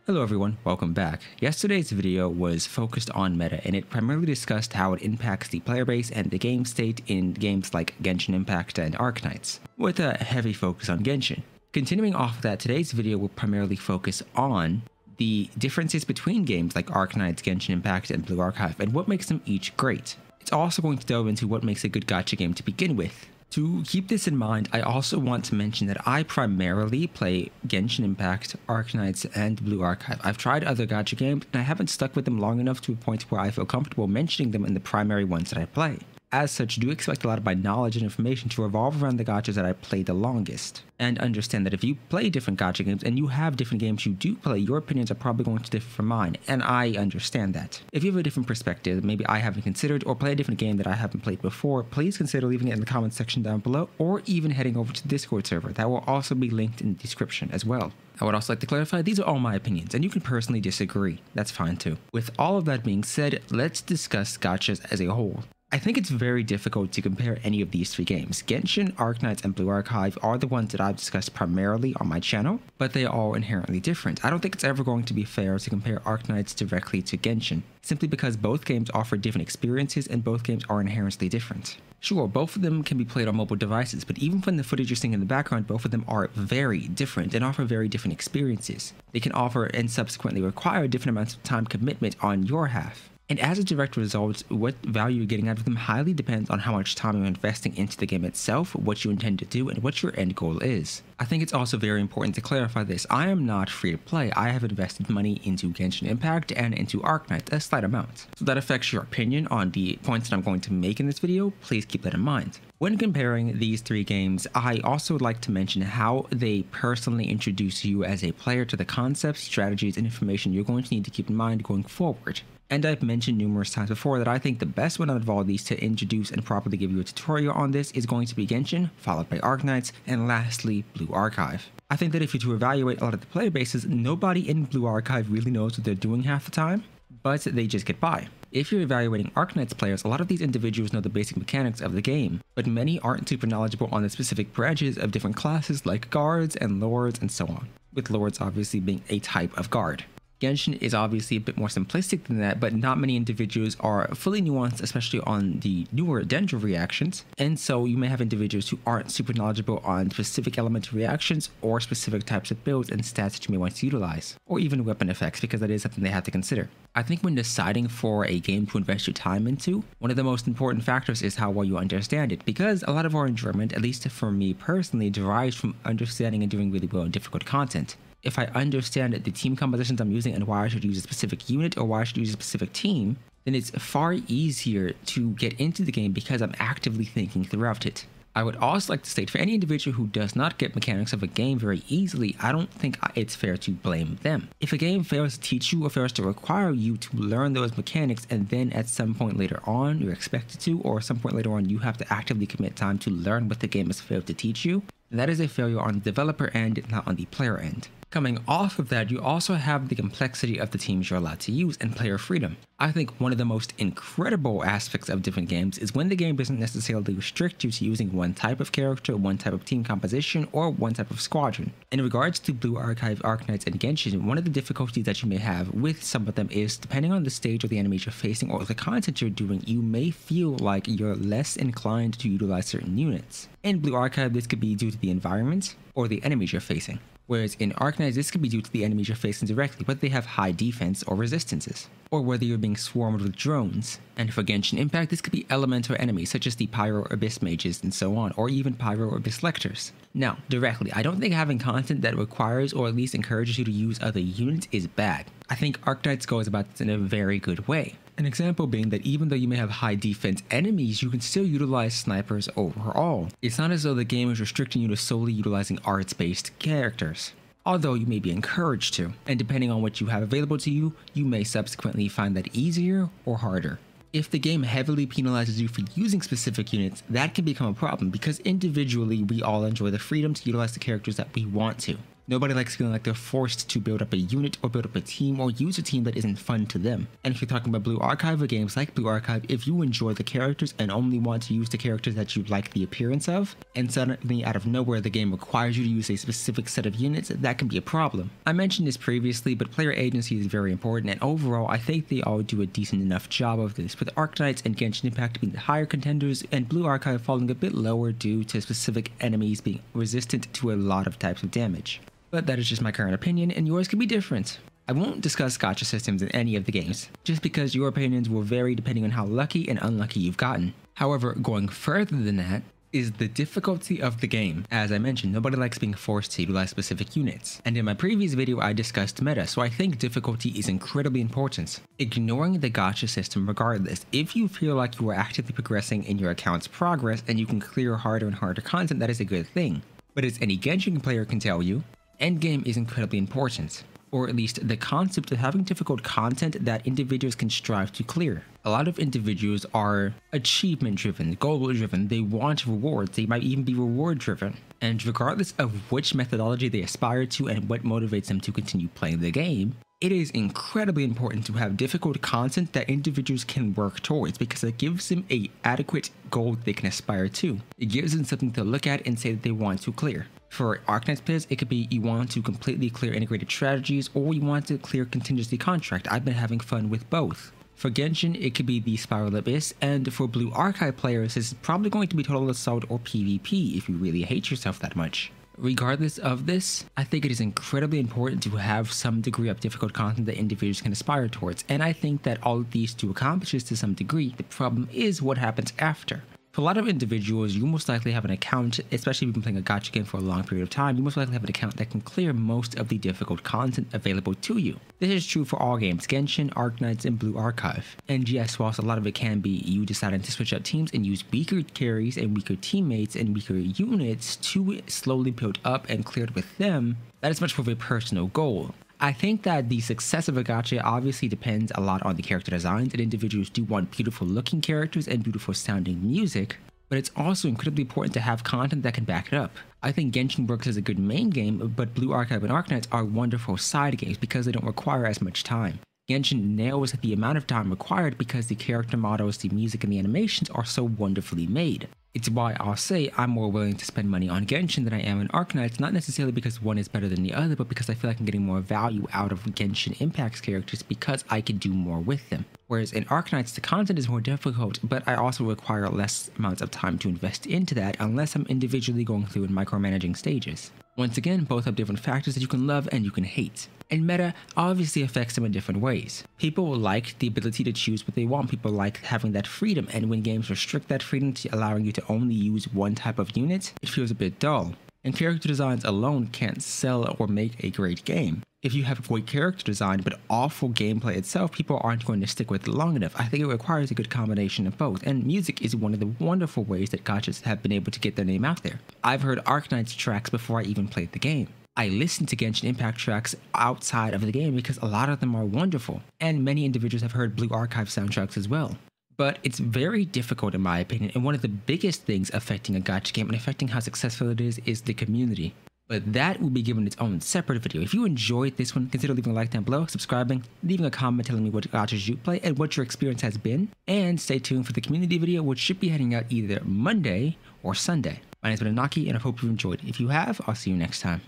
Hello everyone, welcome back. Yesterday's video was focused on meta and it primarily discussed how it impacts the player base and the game state in games like Genshin Impact and Arknights, with a heavy focus on Genshin. Continuing off of that, today's video will primarily focus on the differences between games like Arknights, Genshin Impact, and Blue Archive and what makes them each great. It's also going to delve into what makes a good gacha game to begin with. To keep this in mind, I also want to mention that I primarily play Genshin Impact, Arknights, and Blue Archive. I've tried other gacha games, and I haven't stuck with them long enough to a point where I feel comfortable mentioning them in the primary ones that I play. As such, do expect a lot of my knowledge and information to revolve around the gachas that I play the longest. And understand that if you play different gacha games and you have different games you do play, your opinions are probably going to differ from mine, and I understand that. If you have a different perspective, maybe I haven't considered, or play a different game that I haven't played before, please consider leaving it in the comments section down below, or even heading over to the Discord server. That will also be linked in the description as well. I would also like to clarify, these are all my opinions, and you can personally disagree. That's fine too. With all of that being said, let's discuss gachas as a whole. I think it's very difficult to compare any of these three games. Genshin, Arknights, and Blue Archive are the ones that I've discussed primarily on my channel, but they are all inherently different. I don't think it's ever going to be fair to compare Arknights directly to Genshin, simply because both games offer different experiences and both games are inherently different. Sure, both of them can be played on mobile devices, but even from the footage you're seeing in the background, both of them are very different and offer very different experiences. They can offer and subsequently require different amounts of time commitment on your half. And as a direct result, what value you're getting out of them highly depends on how much time you're investing into the game itself, what you intend to do, and what your end goal is. I think it's also very important to clarify this. I am not free to play. I have invested money into Genshin Impact and into Arknights, a slight amount. So that affects your opinion on the points that I'm going to make in this video. Please keep that in mind. When comparing these three games, I also would like to mention how they personally introduce you as a player to the concepts, strategies, and information you're going to need to keep in mind going forward. And I've mentioned numerous times before that I think the best one out of all these to introduce and properly give you a tutorial on this is going to be Genshin, followed by Arknights, and lastly, Blue Archive. I think that if you're to evaluate a lot of the player bases, nobody in Blue Archive really knows what they're doing half the time, but they just get by. If you're evaluating Arknights players, a lot of these individuals know the basic mechanics of the game, but many aren't super knowledgeable on the specific branches of different classes like guards and lords and so on, with lords obviously being a type of guard. Genshin is obviously a bit more simplistic than that, but not many individuals are fully nuanced, especially on the newer Dendro reactions, and so you may have individuals who aren't super knowledgeable on specific elemental reactions or specific types of builds and stats that you may want to utilize, or even weapon effects, because that is something they have to consider. I think when deciding for a game to invest your time into, one of the most important factors is how well you understand it, because a lot of our enjoyment, at least for me personally, derives from understanding and doing really well in difficult content. If I understand the team compositions I'm using and why I should use a specific unit or why I should use a specific team, then it's far easier to get into the game because I'm actively thinking throughout it. I would also like to state, for any individual who does not get mechanics of a game very easily, I don't think it's fair to blame them. If a game fails to teach you or fails to require you to learn those mechanics and then at some point later on you're expected to, or some point later on you have to actively commit time to learn what the game has failed to teach you, that is a failure on the developer end, not on the player end. Coming off of that, you also have the complexity of the teams you're allowed to use and player freedom. I think one of the most incredible aspects of different games is when the game doesn't necessarily restrict you to using one type of character, one type of team composition, or one type of squadron. In regards to Blue Archive, Arknights, and Genshin, one of the difficulties that you may have with some of them is, depending on the stage or the enemies you're facing or the content you're doing, you may feel like you're less inclined to utilize certain units. In Blue Archive, this could be due to the environment or the enemies you're facing. Whereas in Arknights, this could be due to the enemies you're facing directly, whether they have high defense or resistances, or whether you're being swarmed with drones. And for Genshin Impact, this could be elemental enemies such as the Pyro Abyss Mages and so on, or even Pyro Abyss Lectors. Now, directly, I don't think having content that requires or at least encourages you to use other units is bad. I think Arknights goes about this in a very good way. An example being that even though you may have high defense enemies, you can still utilize snipers overall. It's not as though the game is restricting you to solely utilizing arts-based characters, although you may be encouraged to, and depending on what you have available to you, you may subsequently find that easier or harder. If the game heavily penalizes you for using specific units, that can become a problem because individually we all enjoy the freedom to utilize the characters that we want to. Nobody likes feeling like they're forced to build up a unit or build up a team or use a team that isn't fun to them. And if you're talking about Blue Archive or games like Blue Archive, if you enjoy the characters and only want to use the characters that you like the appearance of, and suddenly out of nowhere the game requires you to use a specific set of units, that can be a problem. I mentioned this previously, but player agency is very important, and overall I think they all do a decent enough job of this, with Arknights and Genshin Impact being the higher contenders and Blue Archive falling a bit lower due to specific enemies being resistant to a lot of types of damage. But that is just my current opinion, and yours could be different. I won't discuss gacha systems in any of the games, just because your opinions will vary depending on how lucky and unlucky you've gotten. However, going further than that is the difficulty of the game. As I mentioned, nobody likes being forced to utilize specific units, and in my previous video I discussed meta, so I think difficulty is incredibly important. Ignoring the gacha system regardless, if you feel like you are actively progressing in your account's progress and you can clear harder and harder content, that is a good thing. But as any Genshin player can tell you, endgame is incredibly important, or at least the concept of having difficult content that individuals can strive to clear. A lot of individuals are achievement driven, goal driven, they want rewards, they might even be reward driven. And regardless of which methodology they aspire to and what motivates them to continue playing the game, it is incredibly important to have difficult content that individuals can work towards, because it gives them an adequate goal they can aspire to. It gives them something to look at and say that they want to clear. For Arknights players, it could be you want to completely clear integrated strategies, or you want to clear contingency contract. I've been having fun with both. For Genshin, it could be the Spiral Abyss, and for Blue Archive players, it's probably going to be Total Assault or PvP if you really hate yourself that much. Regardless of this, I think it is incredibly important to have some degree of difficult content that individuals can aspire towards, and I think that all of these do accomplish this to some degree. The problem is what happens after. For a lot of individuals, you most likely have an account, especially if you've been playing a gacha game for a long period of time, you most likely have an account that can clear most of the difficult content available to you. This is true for all games, Genshin, Arknights, and Blue Archive. And yes, whilst a lot of it can be you deciding to switch out teams and use weaker carries and weaker teammates and weaker units to slowly build up and clear it with them, that is much more of a personal goal. I think that the success of a gacha obviously depends a lot on the character designs, and individuals do want beautiful looking characters and beautiful sounding music, but it's also incredibly important to have content that can back it up. I think Genshin works as a good main game, but Blue Archive and Arknights are wonderful side games because they don't require as much time. Genshin nails the amount of time required because the character models, the music, and the animations are so wonderfully made. It's why I'll say I'm more willing to spend money on Genshin than I am on Arknights, not necessarily because one is better than the other, but because I feel like I'm getting more value out of Genshin Impact's characters because I can do more with them. Whereas in Arknights, the content is more difficult, but I also require less amounts of time to invest into that unless I'm individually going through and micromanaging stages. Once again, both have different factors that you can love and you can hate. And meta obviously affects them in different ways. People like the ability to choose what they want. People like having that freedom, and when games restrict that freedom to allowing you to only use one type of unit, it feels a bit dull. And character designs alone can't sell or make a great game. If you have great character design but awful gameplay itself, people aren't going to stick with it long enough. I think it requires a good combination of both, and music is one of the wonderful ways that gachas have been able to get their name out there. I've heard Arknights tracks before I even played the game. I listen to Genshin Impact tracks outside of the game because a lot of them are wonderful, and many individuals have heard Blue Archive soundtracks as well. But it's very difficult in my opinion, and one of the biggest things affecting a gacha game and affecting how successful it is the community. But that will be given its own separate video. If you enjoyed this one, consider leaving a like down below, subscribing, leaving a comment telling me what gachas you play and what your experience has been, and stay tuned for the community video, which should be heading out either Monday or Sunday. My name has been Anaki, and I hope you enjoyed. If you have, I'll see you next time.